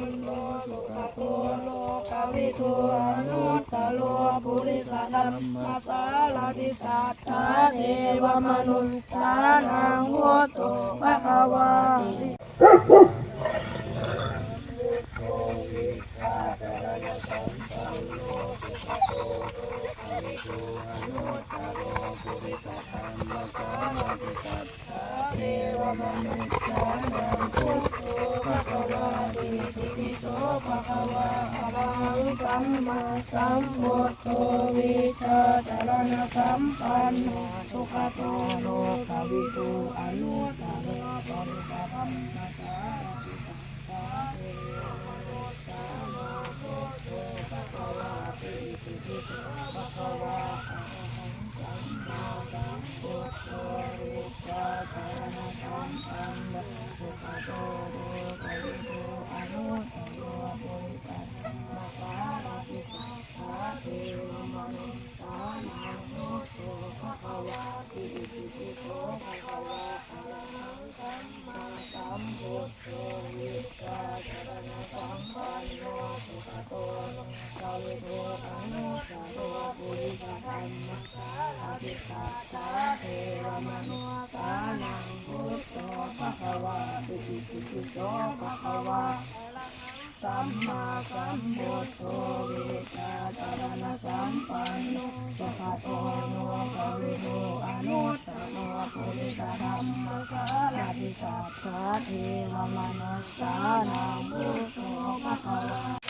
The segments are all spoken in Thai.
นโนสุขโตโลกวิทูอนุตตโลปุริสธรรมสารติสัทธาเทวมนุษย์สานังพุทโธภควาเทวมนุษย์สานังพุทโธภควาติปิโสภควาอะระหังสัมมาสัมพุทโธวิชาจารณะสัมปันโนสุขโตโลกวิทูอนุตตโรปริสัทธัมมัสสาติสัทธาเทวมนุษย์สานังพุทโธภควาติปิโสภควาอะระหังสัมมาสัมพุทโธวิชาจารณะสัมปันโนสุขโตโลกวิทูอนุตตโรปริสัทธัมมัสสาติสัทธาเทวมนุษย์สานังพุทโธภควาติปิโสภควาอะระหังสัมมาสัมพุทโธวิชาจารณะสัมปันโนสุขโตโลกวิทูอนุตตโรปุริสธรรมสารติสัทธาเทวมนุษย์สานังพุทโธภควาติปิโสภควาสัมมาสัมพุทโธวิชาจารณะสัมปันโนสุขโตโลกวิทูอนุตตโรปุริสธรรมสารติสัทธาเทวมนุษย์สานังพุทโธภควา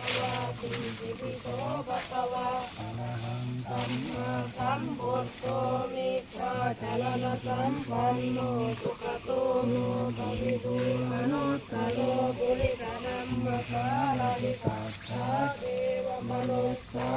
ติปิโสภควาอะระหังสัมมาสัมพุทโธวิชาจารณะสัมปันโนสุขโตโลกวิทูอนุตตโรปุริสธรรมสารติสัทธาเทวมนุษย์สา